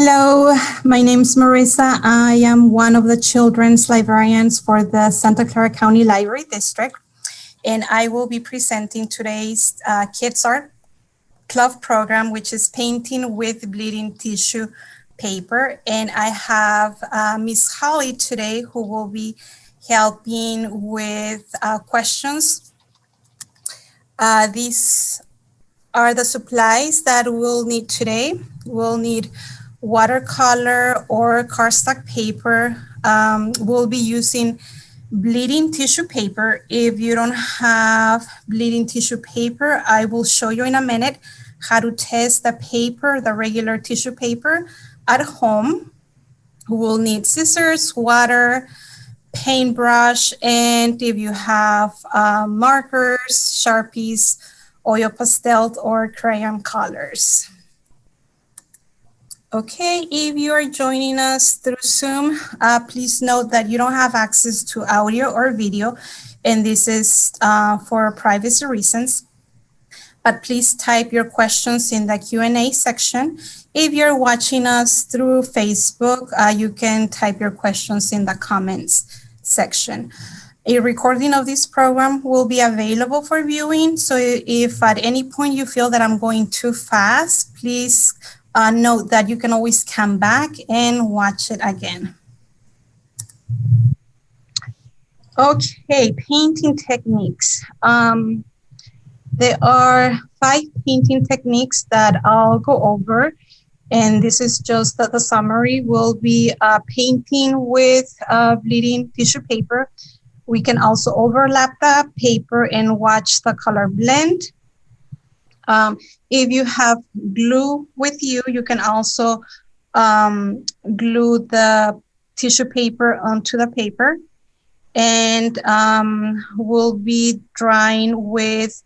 Hello, my name is Marissa. I am one of the children's librarians for the Santa Clara County Library District, and I will be presenting today's Kids Art Club program, which is painting with bleeding tissue paper. And I have Miss Holly today who will be helping with questions. These are the supplies that we'll need today. We'll need watercolor or cardstock paper. We'll be using bleeding tissue paper. If you don't have bleeding tissue paper, I will show you in a minute how to test the paper, the regular tissue paper at home. We'll need scissors, water, paintbrush, and if you have markers, Sharpies, oil pastel, or crayon colors. Okay, if you are joining us through Zoom, please note that you don't have access to audio or video, and this is for privacy reasons. But please type your questions in the Q&A section. If you're watching us through Facebook, you can type your questions in the comments section. A recording of this program will be available for viewing, so if at any point you feel that I'm going too fast, please note that you can always come back and watch it again. Okay, painting techniques. There are 5 painting techniques that I'll go over, and this is just the summary. We'll be painting with bleeding tissue paper. We can also overlap the paper and watch the color blend. If you have glue with you, you can also glue the tissue paper onto the paper. And we'll be drawing with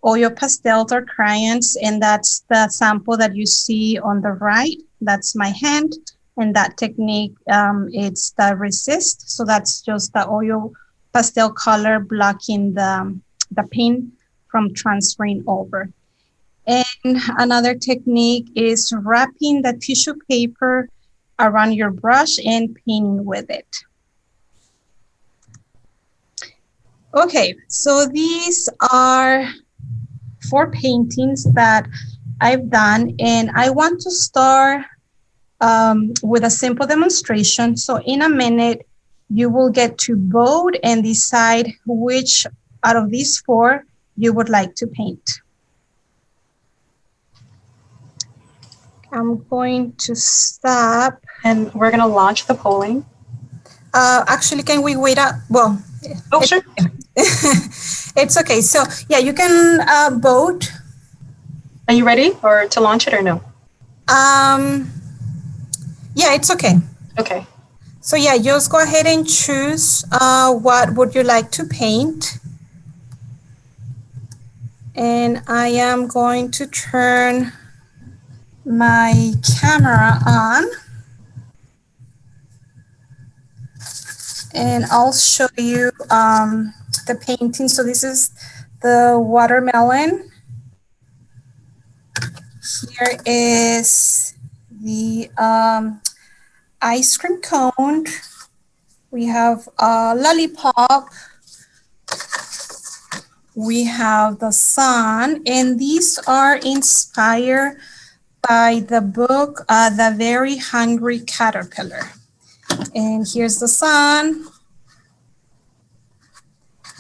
oil pastels or crayons, and that's the sample that you see on the right. That's my hand, and that technique, it's the resist. So that's just the oil pastel color blocking the paint from transferring over. And another technique is wrapping the tissue paper around your brush and painting with it. Okay, so these are 4 paintings that I've done, and I want to start with a simple demonstration. So in a minute, you will get to vote and decide which out of these 4 you would like to paint. I'm going to stop. And we're going to launch the polling. Actually, can we wait up? Well, oh, sure. It's okay. So yeah, you can vote. Are you ready or to launch it or no? Yeah, it's okay. Okay. So yeah, just go ahead and choose what would you like to paint. And I am going to turn my camera on. And I'll show you the painting. So this is the watermelon. Here is the ice cream cone. We have a lollipop. We have the sun, and these are inspired by the book, The Very Hungry Caterpillar. And here's the sun.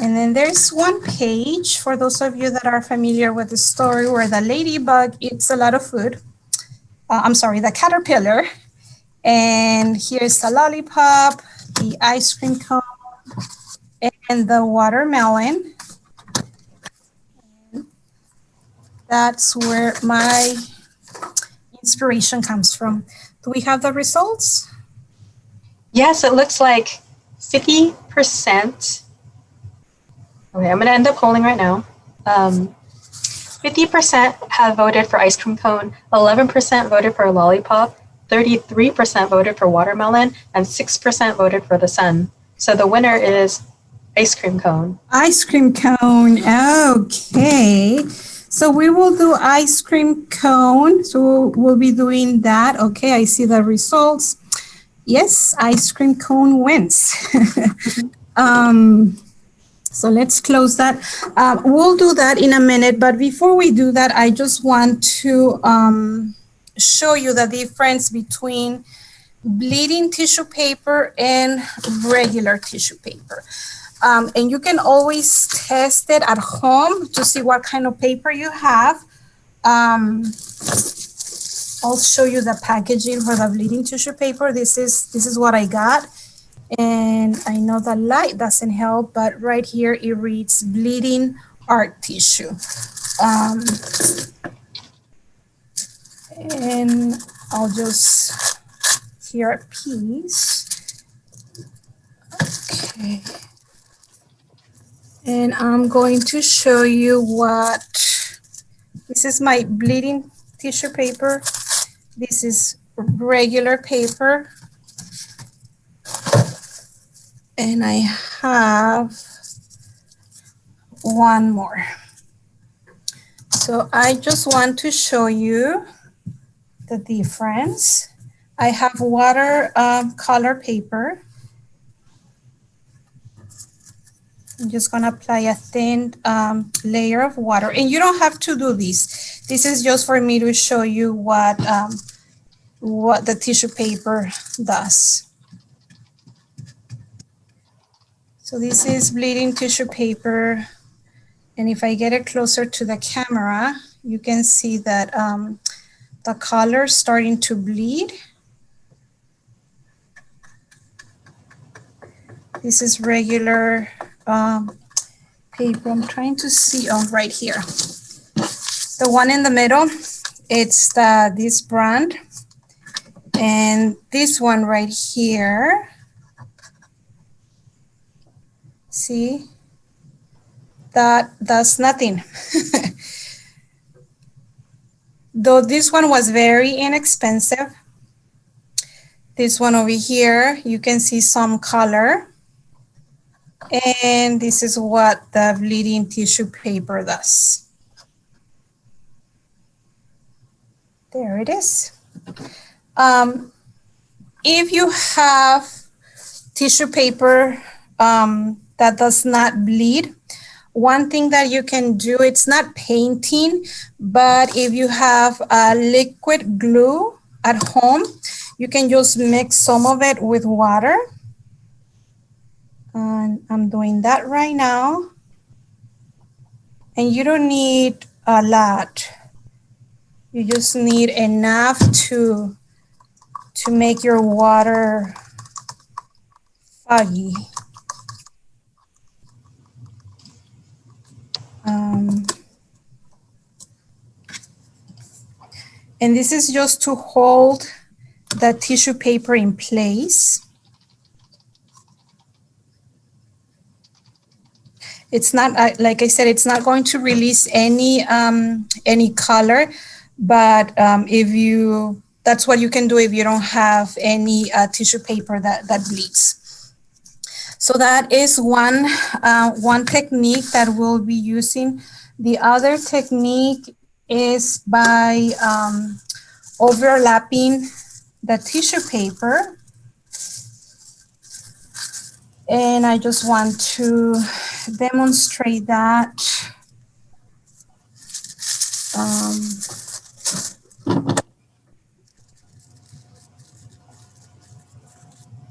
And then there's one page for those of you that are familiar with the story where the ladybug eats a lot of food. I'm sorry, the caterpillar. And here's the lollipop, the ice cream cone, and the watermelon. That's where my inspiration comes from. Do we have the results? Yes, it looks like 50%. Okay, I'm going to end the polling right now. 50% have voted for ice cream cone, 11% voted for lollipop, 33% voted for watermelon, and 6% voted for the sun. So the winner is ice cream cone. Ice cream cone. Okay. So we will do ice cream cone. So we'll be doing that. Okay, I see the results. Yes, ice cream cone wins. So let's close that. We'll do that in a minute, but before we do that, I just want to show you the difference between bleeding tissue paper and regular tissue paper. And you can always test it at home to see what kind of paper you have. I'll show you the packaging for the bleeding tissue paper. This is what I got. And I know the light doesn't help, but right here it reads bleeding art tissue. And I'll just tear a piece. Okay. And I'm going to show you what, this is my bleeding tissue paper. This is regular paper. And I have one more. So I just want to show you the difference. I have water color paper. I'm just gonna apply a thin layer of water, and you don't have to do this. This is just for me to show you what the tissue paper does. So this is bleeding tissue paper, and if I get it closer to the camera, you can see that the color is starting to bleed. This is regular paper. I'm trying to see, oh, right here. The one in the middle, it's this brand. And this one right here, see, that does nothing. Though this one was very inexpensive. This one over here, you can see some color. And this is what the bleeding tissue paper does. There it is. If you have tissue paper that does not bleed, one thing that you can do, it's not painting, but if you have liquid glue at home, you can just mix some of it with water. And I'm doing that right now. And you don't need a lot. You just need enough to make your water foggy. And this is just to hold the tissue paper in place. It's not, like I said, it's not going to release any color, but that's what you can do if you don't have any tissue paper that bleeds. So that is one technique that we'll be using. The other technique is by overlapping the tissue paper. And I just want to demonstrate that.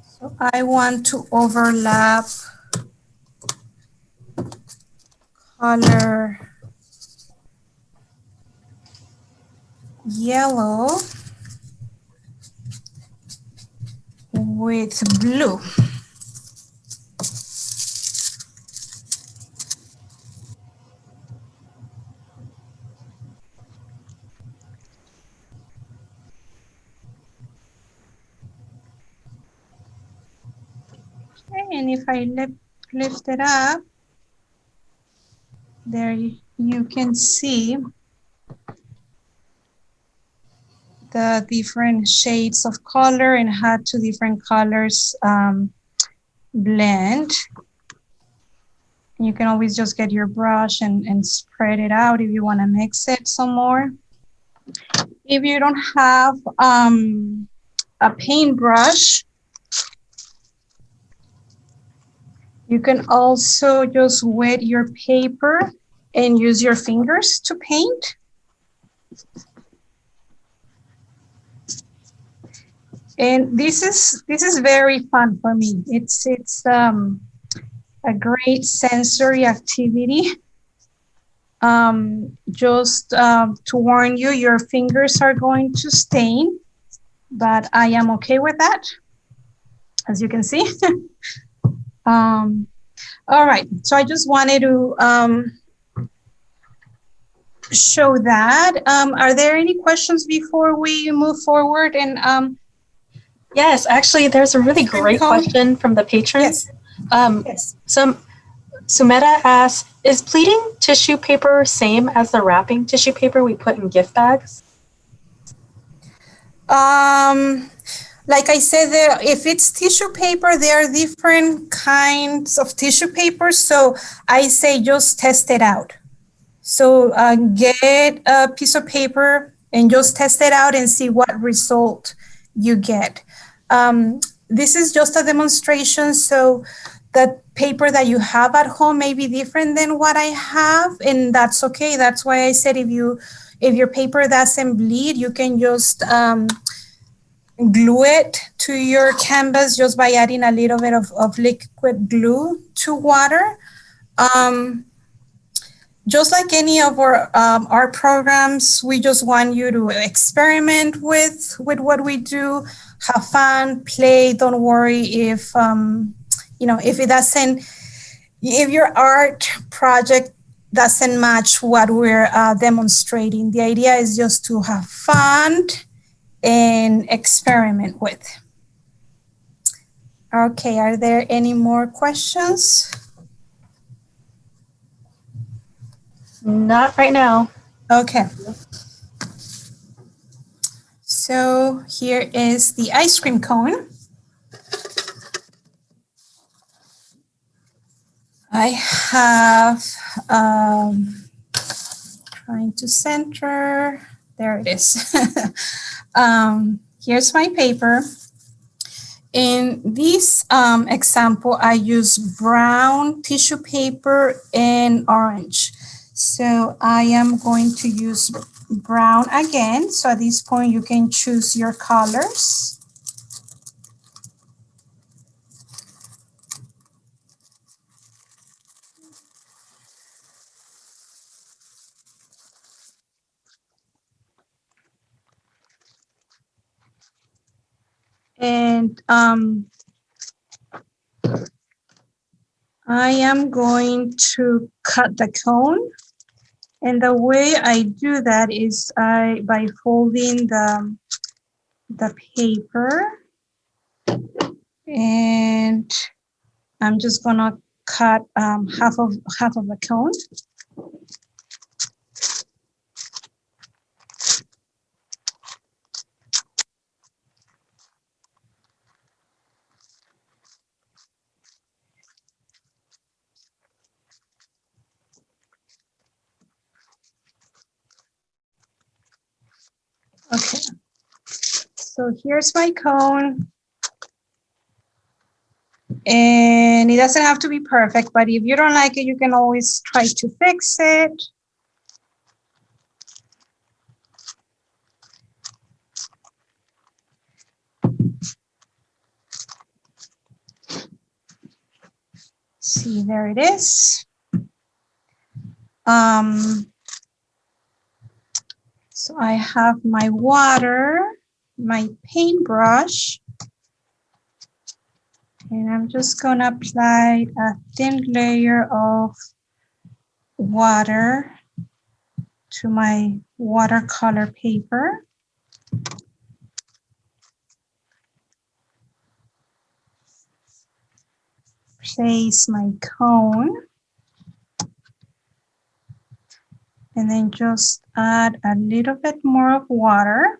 So I want to overlap color yellow with blue. Okay, and if I lift it up, there you can see the different shades of color and how two different colors blend. You can always just get your brush and spread it out if you want to mix it some more. If you don't have a paintbrush, you can also just wet your paper and use your fingers to paint. And this is very fun for me. It's a great sensory activity. Just to warn you, your fingers are going to stain, but I am okay with that, as you can see. All right, so I just wanted to show that. Are there any questions before we move forward? And Yes, actually, there's a really great Cone? question from the patrons. Yes. Yes. Sumeta asks, is pleating tissue paper same as the wrapping tissue paper we put in gift bags? Like I said, if it's tissue paper, there are different kinds of tissue paper. So I say just test it out. So get a piece of paper and just test it out and see what result you get. This is just a demonstration. So the paper that you have at home may be different than what I have, and that's okay. That's why I said if your paper doesn't bleed, you can just glue it to your canvas just by adding a little bit of liquid glue to water. Just like any of our programs, we just want you to experiment with what we do, have fun, play. Don't worry if if your art project doesn't match what we're demonstrating. The idea is just to have fun and experiment with. Okay, are there any more questions? Not right now. Okay. So here is the ice cream cone. I have, trying to center, there it is. Here's my paper. In this example, I use brown tissue paper and orange. So I am going to use brown again. So at this point, you can choose your colors. And I am going to cut the cone. And the way I do that is by folding the paper. And I'm just gonna cut half of the cone. Okay, so here's my cone. And it doesn't have to be perfect, but if you don't like it, you can always try to fix it. See, there it is. So I have my water, my paintbrush, and I'm just gonna apply a thin layer of water to my watercolor paper. Place my cone. And then just add a little bit more of water.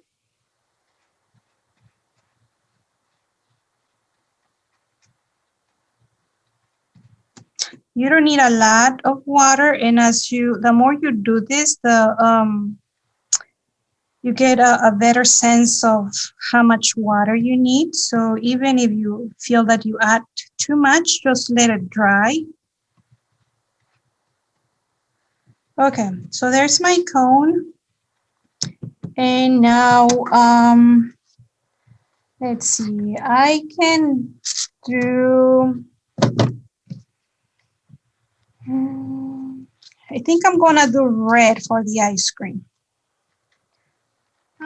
You don't need a lot of water, and the more you do this, you get a better sense of how much water you need. So even if you feel that you add too much, just let it dry. Okay, so there's my cone. And now, let's see, I can do, I think I'm gonna do red for the ice cream.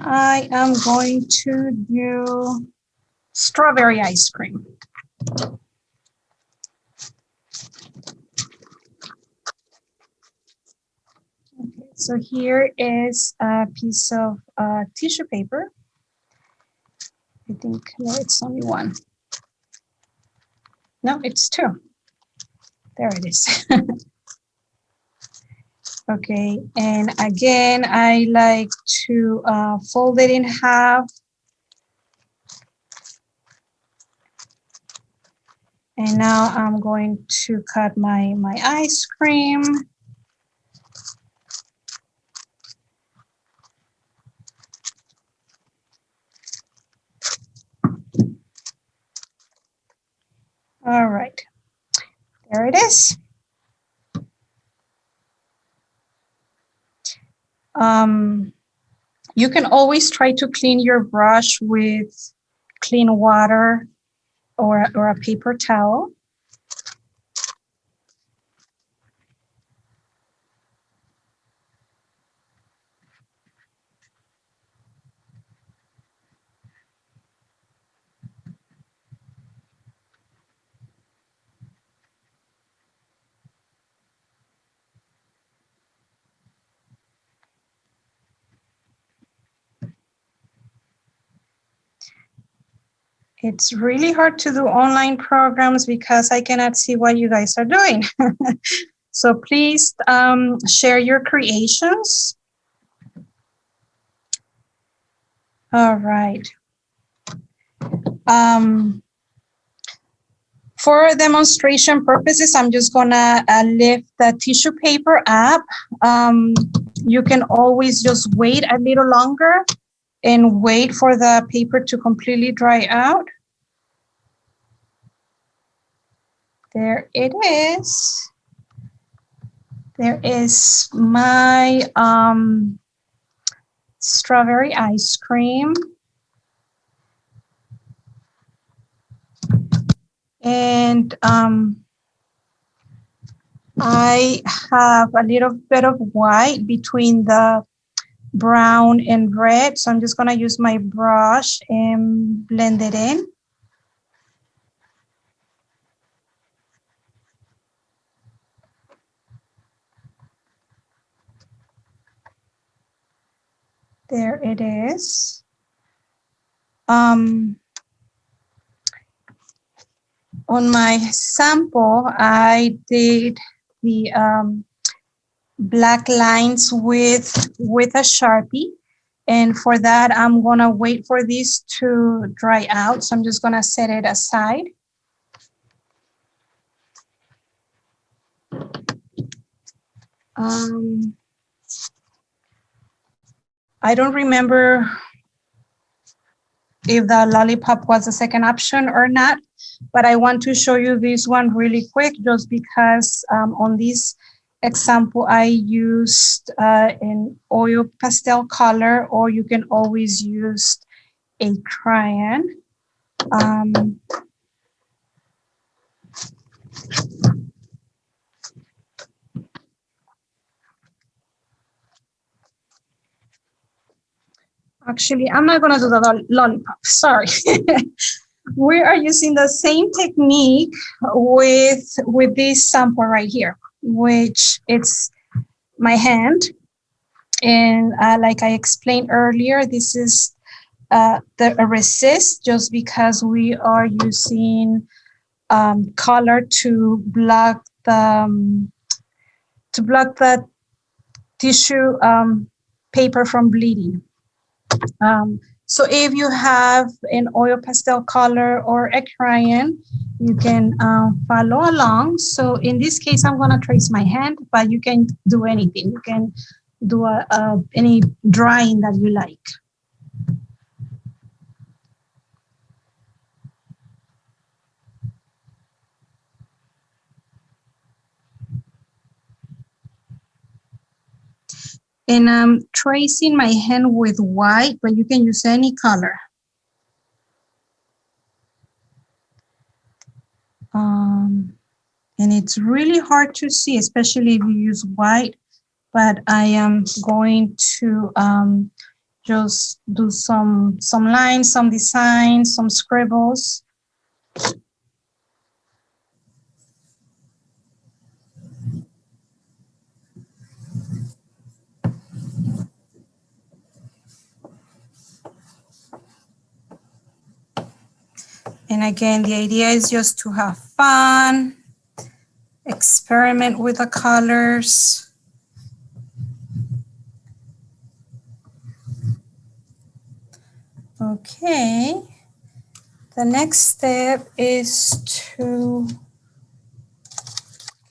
I am going to do strawberry ice cream. Okay, so here is a piece of tissue paper. I think, no, it's only one. No, it's two. There it is. Okay, and again, I like to fold it in half. And now I'm going to cut my ice cream. All right, there it is. You can always try to clean your brush with clean water or a paper towel. It's really hard to do online programs because I cannot see what you guys are doing. So please share your creations. All right. For demonstration purposes, I'm just gonna lift the tissue paper up. You can always just wait a little longer and wait for the paper to completely dry out. There it is. There is my strawberry ice cream. And I have a little bit of white between the brown and red. So I'm just gonna use my brush and blend it in. There it is. On my sample, I did the black lines with a Sharpie. And for that, I'm gonna wait for these to dry out. So I'm just gonna set it aside. I don't remember if the lollipop was the second option or not, but I want to show you this one really quick just because on this example, I used an oil pastel color, or you can always use a crayon. Actually, I'm not gonna do the lollipop, sorry. We are using the same technique with this sample right here, which it's my hand. And like I explained earlier, this is the resist, just because we are using color to block the tissue paper from bleeding. So if you have an oil pastel color or a crayon, you can follow along. So in this case, I'm gonna trace my hand, but you can do anything. You can do any drawing that you like. And I'm tracing my hand with white, but you can use any color. And it's really hard to see, especially if you use white, but I am going to just do some lines, some designs, some scribbles. And again, the idea is just to have fun, experiment with the colors. Okay, the next step is to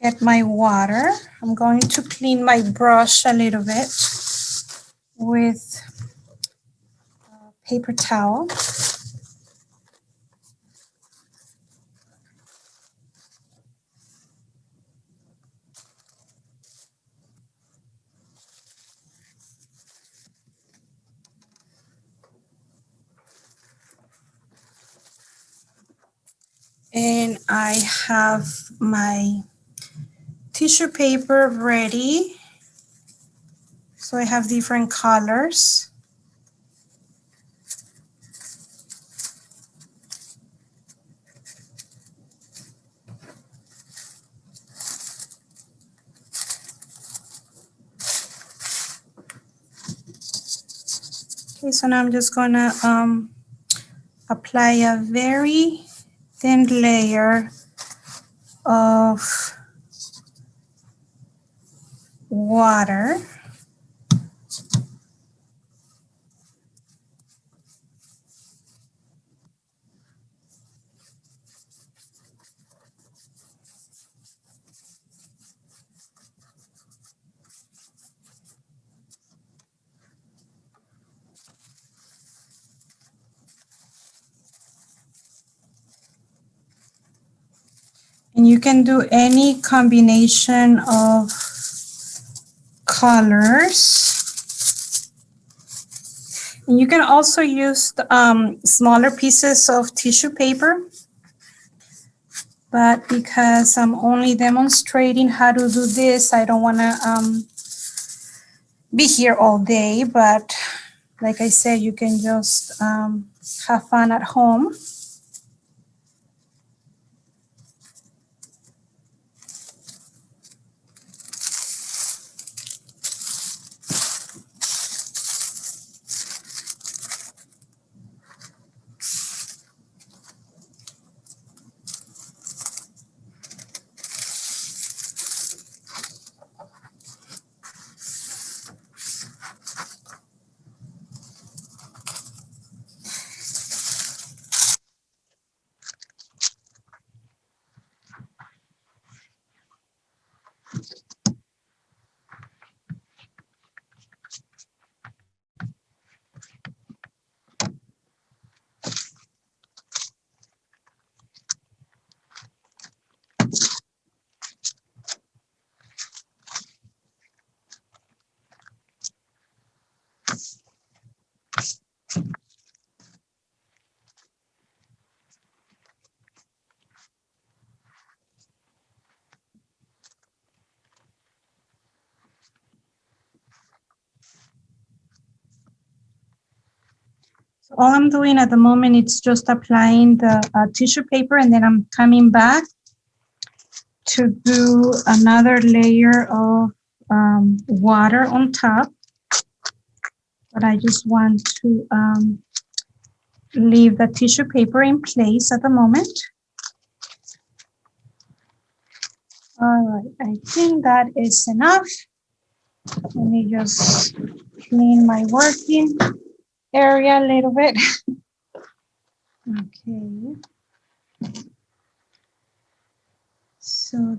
get my water. I'm going to clean my brush a little bit with a paper towel. And I have my tissue paper ready. So I have different colors. Okay, so now I'm just gonna apply a very thin layer of water. And you can do any combination of colors. And you can also use smaller pieces of tissue paper. But because I'm only demonstrating how to do this, I don't want to be here all day. But like I said, you can just have fun at home. So all I'm doing at the moment is just applying the tissue paper, and then I'm coming back to do another layer of water on top. But I just want to leave the tissue paper in place at the moment. All right, I think that is enough. Let me just clean my working. area a little bit. Okay. So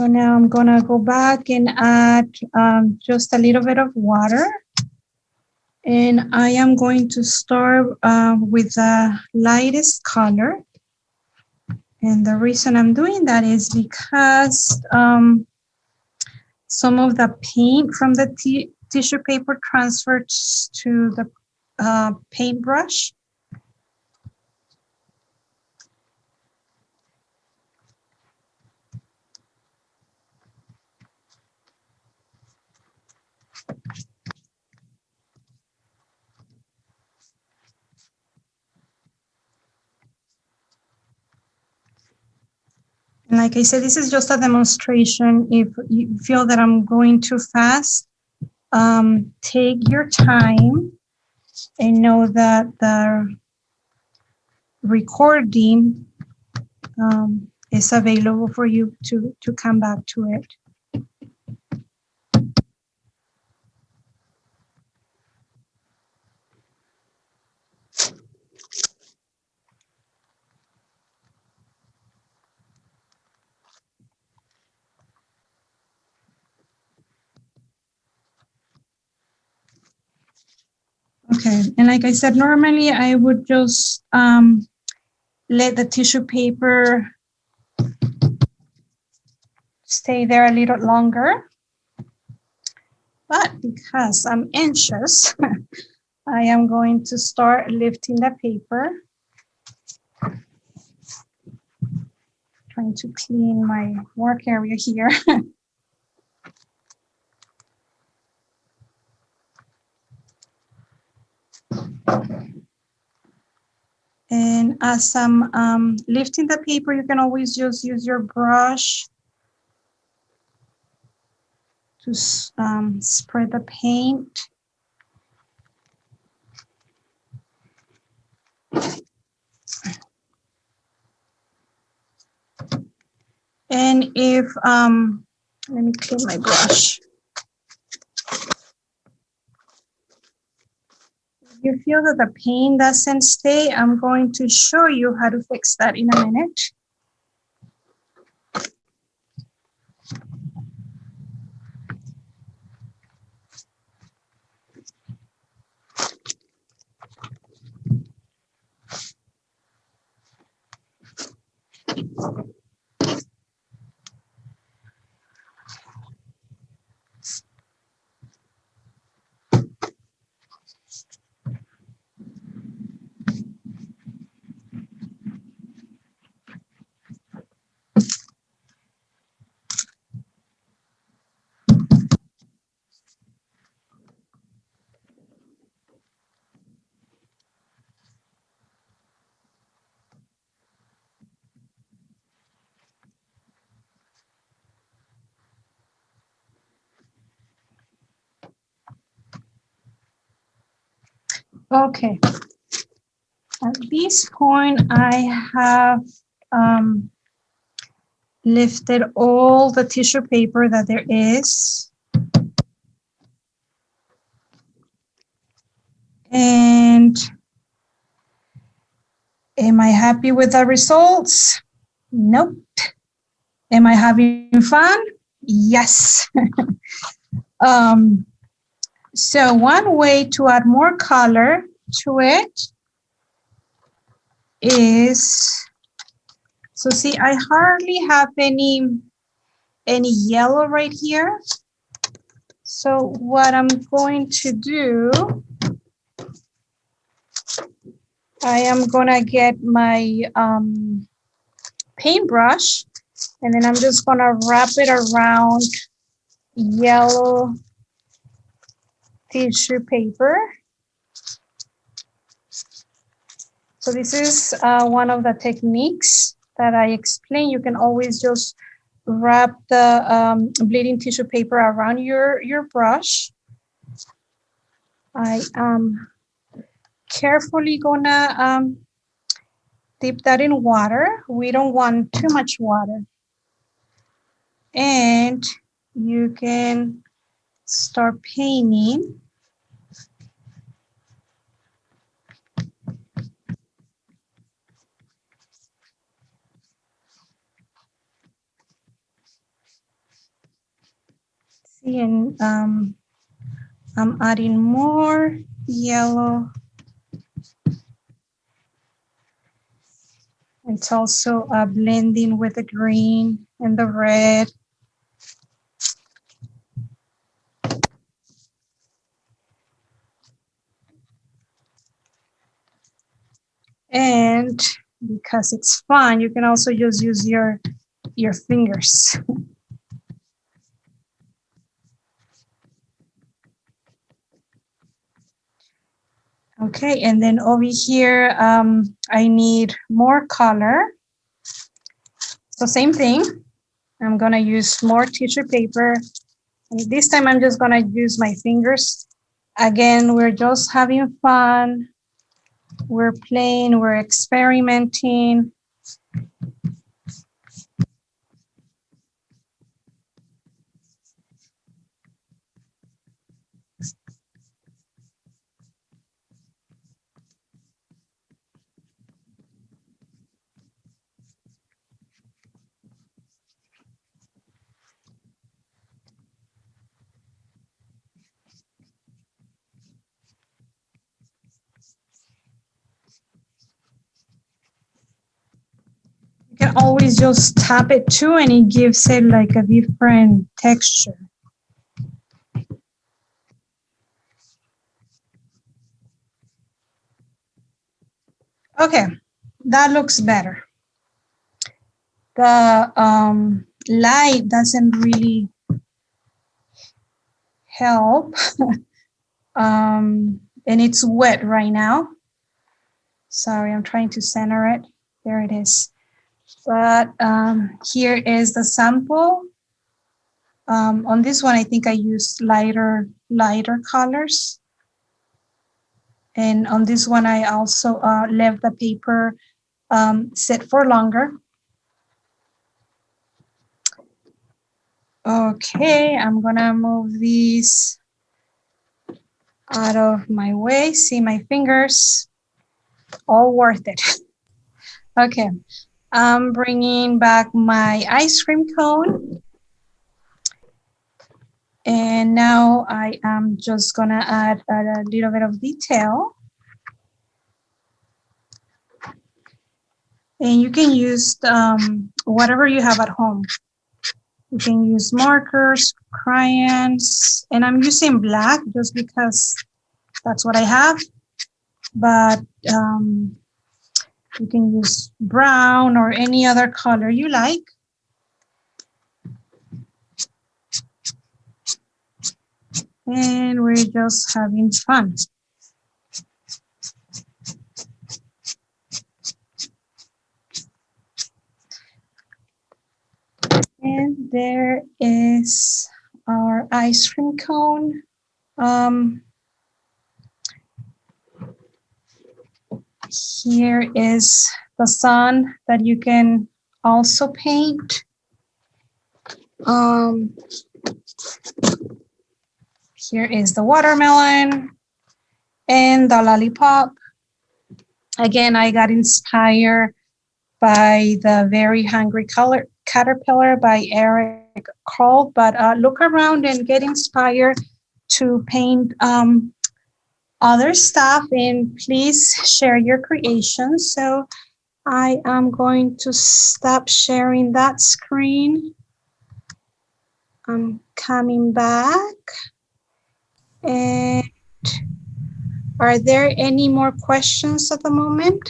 now I'm gonna go back and add just a little bit of water. And I am going to start with the lightest color. And the reason I'm doing that is because some of the paint from the tissue paper transfers to the paintbrush. And like I said, this is just a demonstration. If you feel that I'm going too fast, take your time and know that the recording is available for you to come back to it. Okay, and like I said, normally I would just let the tissue paper stay there a little longer. But because I'm anxious, I am going to start lifting the paper. Trying to clean my work area here. And as I'm lifting the paper, you can always just use your brush to spread the paint. And if, let me clean my brush. If you feel that the paint doesn't stay, I'm going to show you how to fix that in a minute. Okay. At this point, I have lifted all the tissue paper that there is. And am I happy with the results? Nope. Am I having fun? Yes. So one way to add more color to it is, so see, I hardly have any yellow right here. So what I'm going to do, I am gonna get my paintbrush, and then I'm just gonna wrap it around yellow tissue paper. So this is one of the techniques that I explained. You can always just wrap the bleeding tissue paper around your brush. I am carefully gonna dip that in water. We don't want too much water. And and you can start painting. See, and I'm adding more yellow. It's also blending with the green and the red. And because it's fun, you can also just use your fingers. Okay, and then over here, I need more color. So same thing, I'm gonna use more tissue paper. And this time I'm just gonna use my fingers. Again, we're just having fun. We're playing, we're experimenting. You can always just tap it too, and it gives it like a different texture. Okay, that looks better. The light doesn't really help, and it's wet right now. Sorry, I'm trying to center it. There it is. But here is the sample. On this one, I think I used lighter colors. And on this one, I also left the paper sit for longer. Okay, I'm gonna move these out of my way. See my fingers, all worth it. Okay, I'm bringing back my ice cream cone. And now I am just gonna add a little bit of detail. And you can use whatever you have at home. You can use markers, crayons, and I'm using black just because that's what I have. But you can use brown or any other color you like. And we're just having fun. And there is our ice cream cone. Here is the sun that you can also paint. Here is the watermelon and the lollipop. Again, I got inspired by the Very Hungry Caterpillar by Eric Carle, but look around and get inspired to paint other stuff, and please share your creations. So I am going to stop sharing that screen. I'm coming back. And are there any more questions at the moment?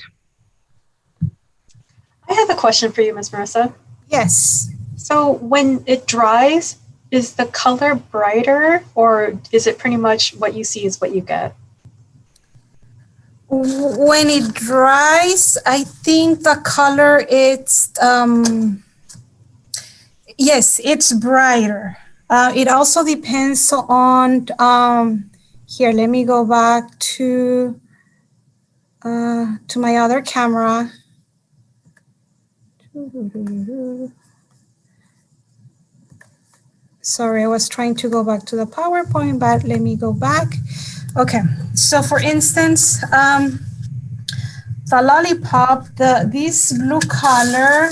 I have a question for you, Ms. Marissa. Yes. So when it dries, is the color brighter, or is it pretty much what you see is what you get? When it dries, I think the color it's yes, it's brighter. It also depends on here. Let me go back to my other camera. Sorry, I was trying to go back to the PowerPoint, but let me go back. Okay, so for instance, the lollipop, this blue color,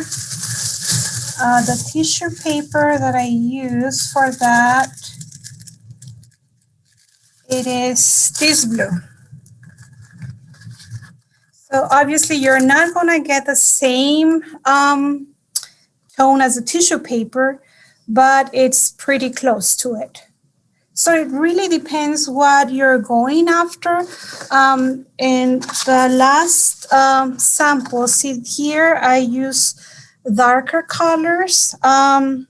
the tissue paper that I use for that, it is this blue. So obviously you're not gonna get the same tone as a tissue paper, but it's pretty close to it. So it really depends what you're going after. In the last sample, see here, I use darker colors. And,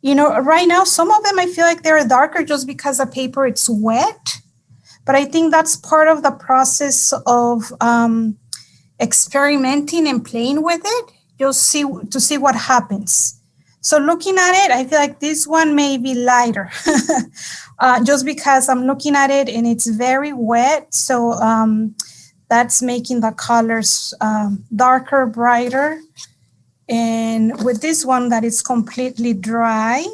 you know, right now, some of them I feel like they're darker just because the paper it's wet. But I think that's part of the process of experimenting and playing with it. You'll see to see what happens. So looking at it, I feel like this one may be lighter just because I'm looking at it and it's very wet. So that's making the colors darker, brighter. And with this one that is completely dry,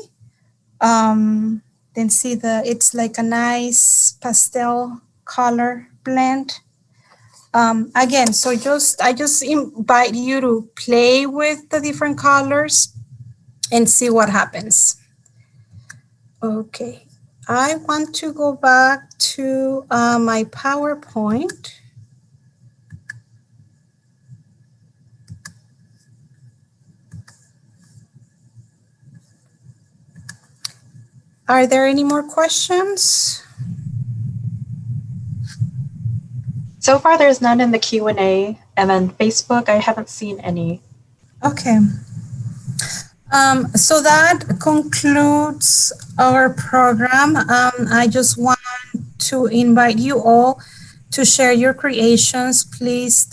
then see it's like a nice pastel color blend. Again, so I just invite you to play with the different colors and see what happens. Okay, I want to go back to my PowerPoint. Are there any more questions? So far, there's none in the Q&A, and then Facebook, I haven't seen any. Okay. So that concludes our program. I just want to invite you all to share your creations, please.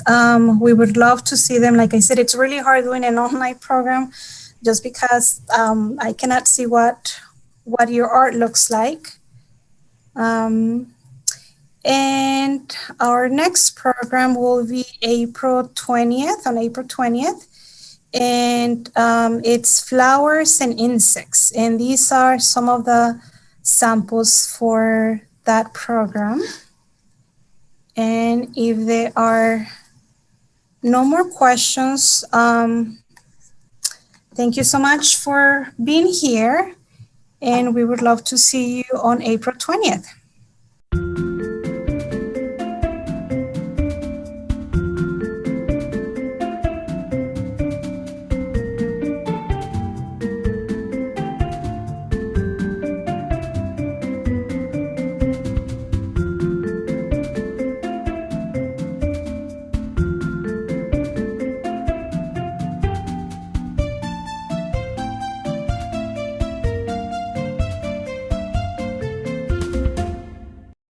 We would love to see them. Like I said, it's really hard doing an online program just because I cannot see what your art looks like. And our next program will be April 20th, on April 20th. And it's flowers and insects. And these are some of the samples for that program. And if there are no more questions, thank you so much for being here. And we would love to see you on April 20th.